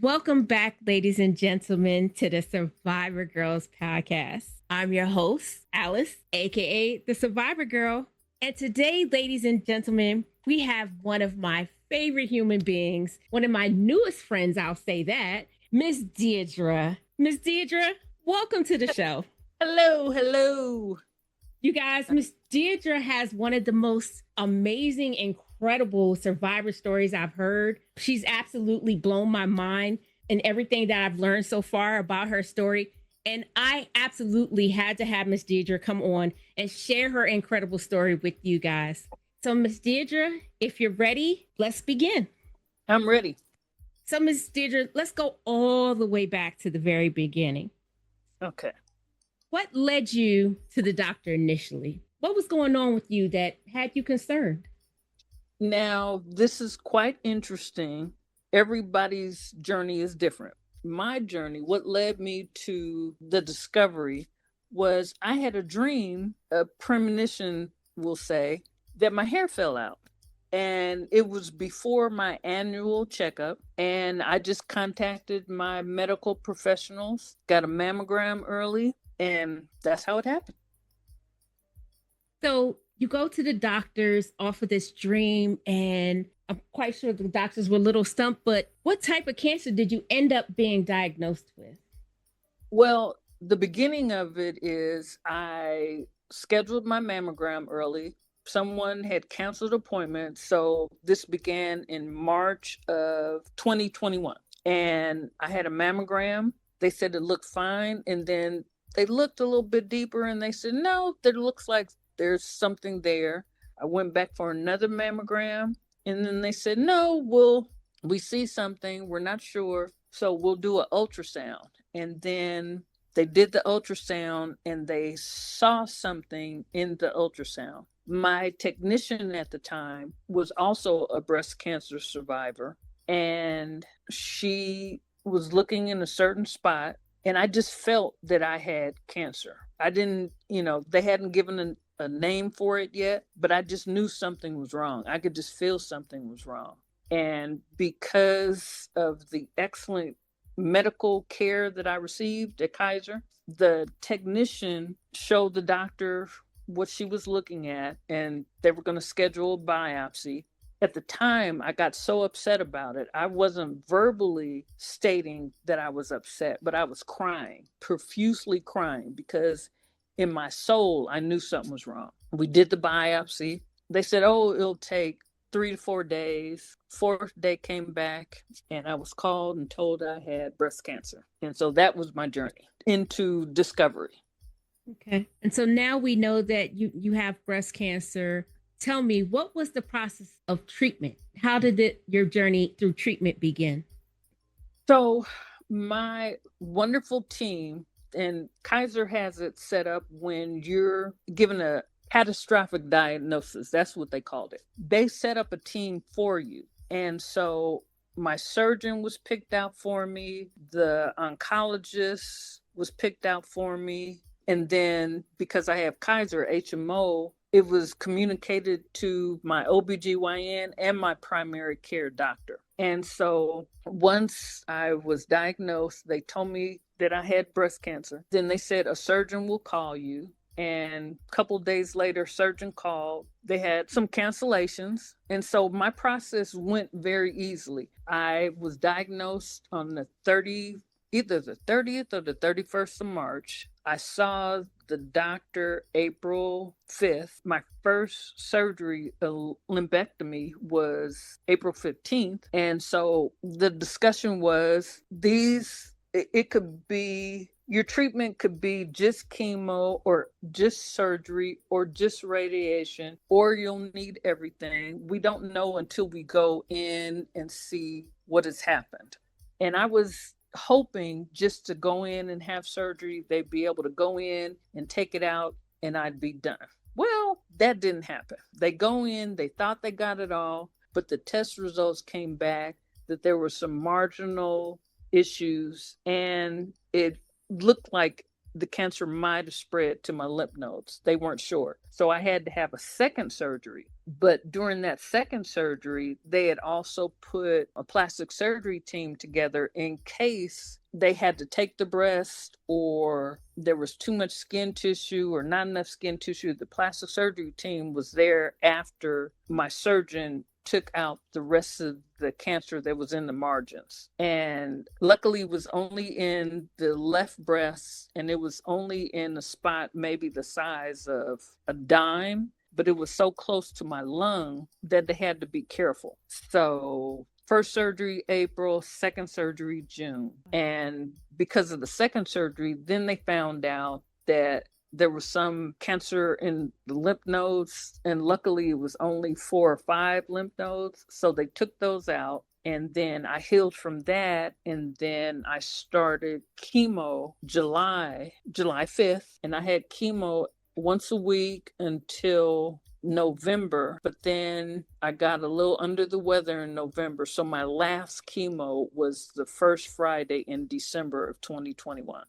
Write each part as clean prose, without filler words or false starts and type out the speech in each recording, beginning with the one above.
Welcome back, ladies and gentlemen, to the Survivor Girls podcast. I'm your host, Alice, aka the Survivor Girl. And today, ladies and gentlemen, we have one of my favorite human beings, one of my newest friends, I'll say that, Miss Deirdre. Miss Deirdre, welcome to the show. Hello, hello. You guys, Miss Deirdre has one of the most amazing, incredible survivor stories I've heard. She's absolutely blown my mind and everything that I've learned so far about her story. And I absolutely had to have Miss Deirdre come on and share her incredible story with you guys. So, Miss Deirdre, if you're ready, let's begin. I'm ready. So, Miss Deirdre, let's go all the way back to the very beginning. Okay. What led you to the doctor initially? What was going on with you that had you concerned? Now, this is quite interesting. Everybody's journey is different. My journey, what led me to the discovery was I had a dream, a premonition, we'll say, that my hair fell out. And it was before my annual checkup. And I just contacted my medical professionals, got a mammogram early, and that's how it happened. So you go to the doctors off of this dream, and I'm quite sure the doctors were a little stumped, but what type of cancer did you end up being diagnosed with? Well, the beginning of it is I scheduled my mammogram early. Someone had canceled appointments. So this began in March of 2021. And I had a mammogram. They said it looked fine. And then they looked a little bit deeper and they said, no, there looks like there's something there. I went back for another mammogram. And then they said, no, we see something. We're not sure. So we'll do an ultrasound. And then they did the ultrasound and they saw something in the ultrasound. My technician at the time was also a breast cancer survivor. And she was looking in a certain spot. And I just felt that I had cancer. I didn't, they hadn't given a name for it yet, but I just knew something was wrong. I could just feel something was wrong. And because of the excellent medical care that I received at Kaiser, the technician showed the doctor what she was looking at, and they were going to schedule a biopsy. At the time, I got so upset about it. I wasn't verbally stating that I was upset, but I was crying, profusely crying, because in my soul, I knew something was wrong. We did the biopsy. They said, it'll take 3 to 4 days. Fourth day came back, and I was called and told I had breast cancer. And so that was my journey into discovery. Okay. And so now we know that you have breast cancer. Tell me, what was the process of treatment? How did your journey through treatment begin? So my wonderful team, and Kaiser has it set up when you're given a catastrophic diagnosis. That's what they called it. They set up a team for you. And so my surgeon was picked out for me. The oncologist was picked out for me. And then because I have Kaiser HMO, it was communicated to my OBGYN and my primary care doctor. And so once I was diagnosed, they told me that I had breast cancer. Then they said a surgeon will call you. And a couple of days later, surgeon called. They had some cancellations. And so my process went very easily. I was diagnosed on either the 30th or the 31st of March. I saw the doctor April 5th. My first surgery, a lumpectomy, was April 15th. And so the discussion was it could be, your treatment could be just chemo or just surgery or just radiation, or you'll need everything. We don't know until we go in and see what has happened. And I was hoping just to go in and have surgery. They'd be able to go in and take it out and I'd be done. Well, that didn't happen. They go in, they thought they got it all, but the test results came back that there were some marginal issues and it looked like the cancer might have spread to my lymph nodes. They weren't sure. So I had to have a second surgery. But during that second surgery, they had also put a plastic surgery team together in case they had to take the breast or there was too much skin tissue or not enough skin tissue. The plastic surgery team was there after my surgeon took out the rest of the cancer that was in the margins. And luckily it was only in the left breast, and it was only in a spot maybe the size of a dime, but it was so close to my lung that they had to be careful. So first surgery, April, second surgery, June. And because of the second surgery, then they found out that there was some cancer in the lymph nodes, and luckily it was only 4 or 5 lymph nodes. So they took those out, and then I healed from that. And then I started chemo July 5th, and I had chemo once a week until November, but then I got a little under the weather in November. So my last chemo was the first Friday in December of 2021.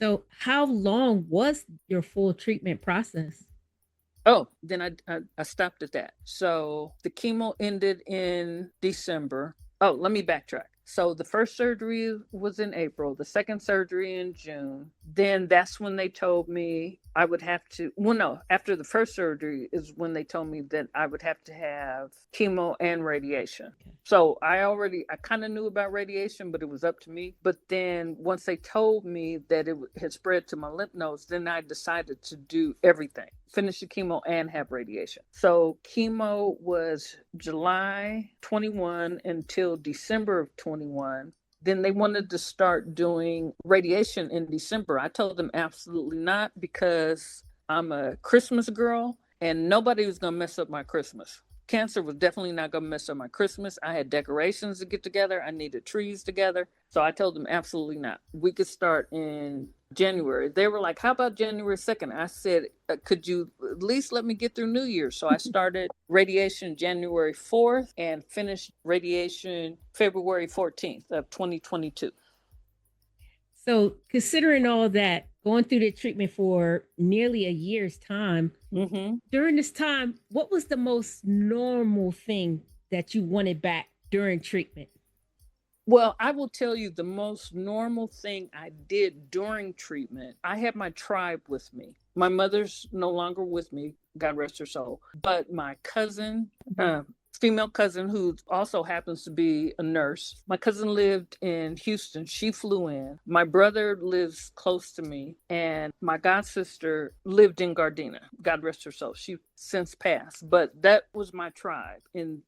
So how long was your full treatment process? Oh, then I stopped at that. So the chemo ended in December. Oh, let me backtrack. So the first surgery was in April, the second surgery in June. Then that's when they told me I would have to, well, no, after the first surgery is when they told me that I would have to have chemo and radiation. Okay. So I kind of knew about radiation, but it was up to me. But then once they told me that it had spread to my lymph nodes, then I decided to do everything, finish the chemo and have radiation. So chemo was July 21 until December of 21. Then they wanted to start doing radiation in December. I told them absolutely not, because I'm a Christmas girl and nobody was going to mess up my Christmas. Cancer was definitely not going to mess up my Christmas. I had decorations to get together. I needed trees together. So I told them absolutely not. We could start in January. They were like, how about January 2nd? I said, could you at least let me get through New Year's? So I started radiation January 4th and finished radiation February 14th of 2022. So considering all that, going through the treatment for nearly a year's time, during this time, what was the most normal thing that you wanted back during treatment? Well, I will tell you the most normal thing I did during treatment. I had my tribe with me. My mother's no longer with me, God rest her soul, but my cousin, female cousin, who also happens to be a nurse. My cousin lived in Houston. She flew in. My brother lives close to me, and my god sister lived in Gardena. God rest her soul. She since passed, but that was my tribe. And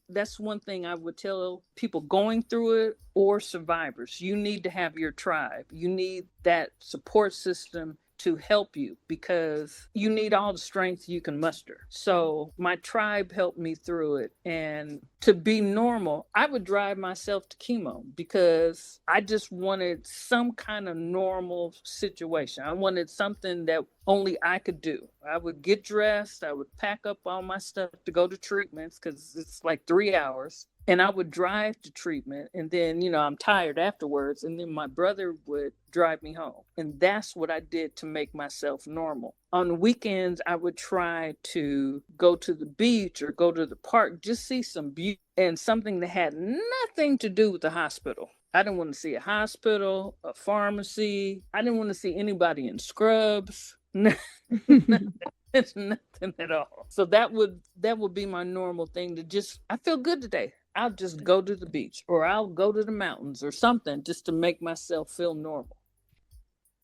that's one thing I would tell people going through it or survivors. You need to have your tribe. You need that support system to help you, because you need all the strength you can muster. So my tribe helped me through it. And to be normal, I would drive myself to chemo because I just wanted some kind of normal situation. I wanted something that only I could do. I would get dressed, I would pack up all my stuff to go to treatments, because it's like 3 hours. And I would drive to treatment, and then, I'm tired afterwards. And then my brother would drive me home. And that's what I did to make myself normal. On the weekends, I would try to go to the beach or go to the park, just see some beauty and something that had nothing to do with the hospital. I didn't want to see a hospital, a pharmacy. I didn't want to see anybody in scrubs. It's nothing at all. So that would be my normal thing, to just, I feel good today. I'll just go to the beach, or I'll go to the mountains or something, just to make myself feel normal.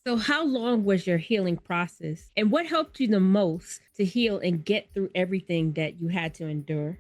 So how long was your healing process, and what helped you the most to heal and get through everything that you had to endure?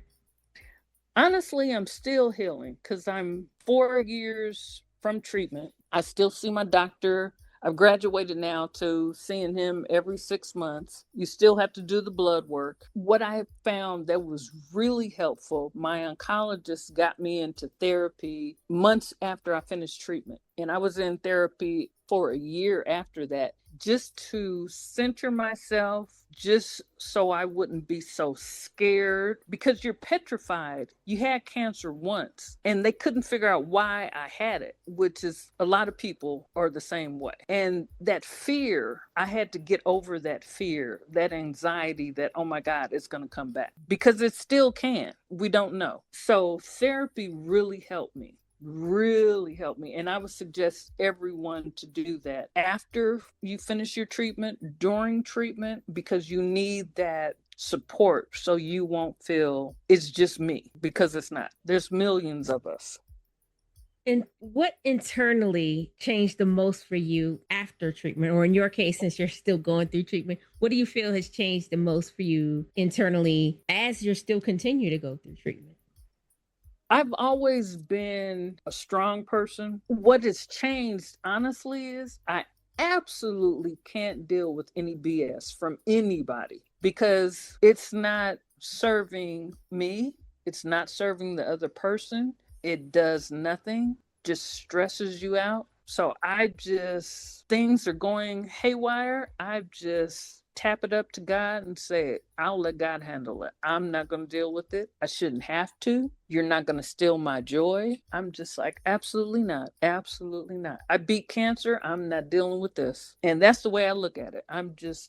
Honestly, I'm still healing, because I'm 4 years from treatment. I still see my doctor. I've graduated now to seeing him every 6 months. You still have to do the blood work. What I have found that was really helpful, my oncologist got me into therapy months after I finished treatment. And I was in therapy for a year after that, just to center myself, just so I wouldn't be so scared, because you're petrified. You had cancer once and they couldn't figure out why I had it, which is a lot of people are the same way. And that fear, I had to get over that fear, that anxiety that, oh my God, it's going to come back, because it still can. We don't know. So therapy really helped me. And I would suggest everyone to do that after you finish your treatment, during treatment, because you need that support so you won't feel it's just me, because it's not. There's millions of us. And what internally changed the most for you after treatment, or in your case, since you're still going through treatment, what do you feel has changed the most for you internally as you're still continue to go through treatment? I've always been a strong person. What has changed, honestly, is I absolutely can't deal with any BS from anybody, because it's not serving me. It's not serving the other person. It does nothing, just stresses you out. So things are going haywire. I just tap it up to God and say, I'll let God handle it. I'm not going to deal with it. I shouldn't have to. You're not going to steal my joy. I'm just like, absolutely not. Absolutely not. I beat cancer. I'm not dealing with this. And that's the way I look at it.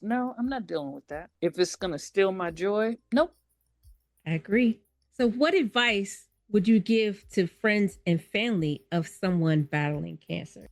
No, I'm not dealing with that. If it's going to steal my joy, nope. I agree. So what advice would you give to friends and family of someone battling cancer?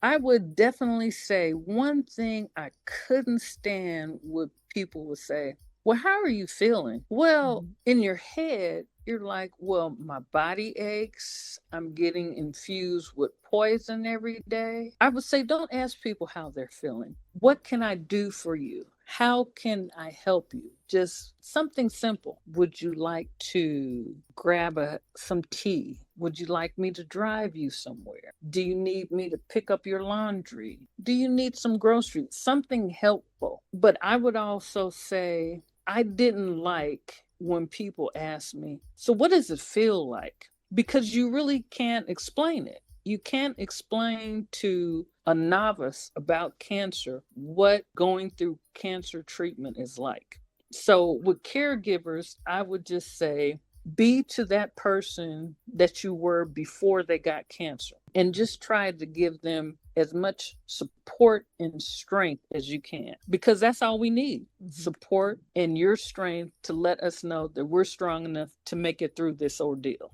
I would definitely say one thing I couldn't stand what people would say. Well, how are you feeling? Well, in your head, you're like, well, my body aches. I'm getting infused with poison every day. I would say, don't ask people how they're feeling. What can I do for you? How can I help you? Just something simple. Would you like to grab some tea? Would you like me to drive you somewhere? Do you need me to pick up your laundry? Do you need some groceries? Something helpful. But I would also say, I didn't like when people ask me, so what does it feel like? Because you really can't explain it. You can't explain to a novice about cancer what going through cancer treatment is like. So with caregivers, I would just say, be to that person that you were before they got cancer, and just try to give them as much support and strength as you can, because that's all we need. Support and your strength to let us know that we're strong enough to make it through this ordeal.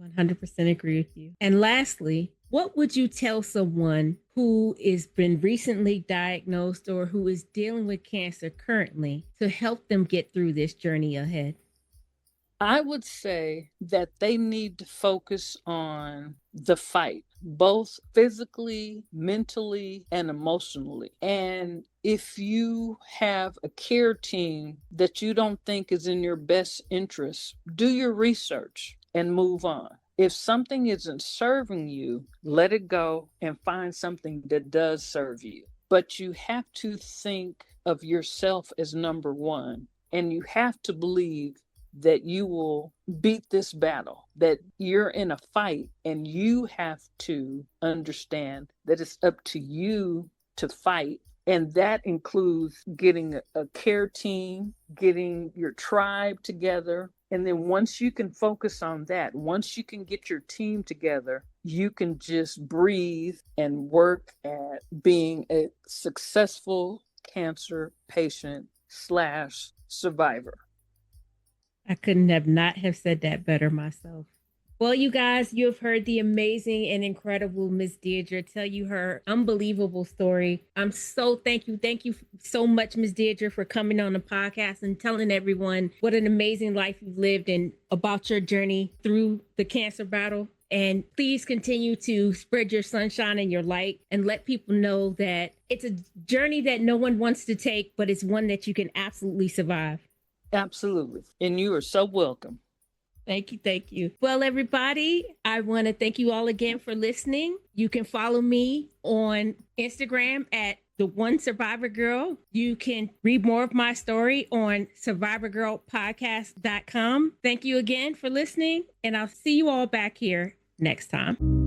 100% agree with you. And lastly, what would you tell someone who has been recently diagnosed or who is dealing with cancer currently to help them get through this journey ahead? I would say that they need to focus on the fight, both physically, mentally, and emotionally. And if you have a care team that you don't think is in your best interest, do your research and move on. If something isn't serving you, let it go and find something that does serve you. But you have to think of yourself as number one, and you have to believe that you will beat this battle, that you're in a fight, and you have to understand that it's up to you to fight. And that includes getting a care team, getting your tribe together. And then once you can focus on that, once you can get your team together, you can just breathe and work at being a successful cancer patient / survivor. I couldn't have not have said that better myself. Well, you guys, you have heard the amazing and incredible Miss Deirdre tell you her unbelievable story. I'm so thank you so much, Miss Deirdre, for coming on the podcast and telling everyone what an amazing life you've lived and about your journey through the cancer battle. And please continue to spread your sunshine and your light and let people know that it's a journey that no one wants to take, but it's one that you can absolutely survive. Absolutely. And you are so welcome. Thank you. Thank you. Well, everybody, I want to thank you all again for listening. You can follow me on Instagram at The One Survivor Girl. You can read more of my story on survivorgirlpodcast.com. Thank you again for listening, and I'll see you all back here next time.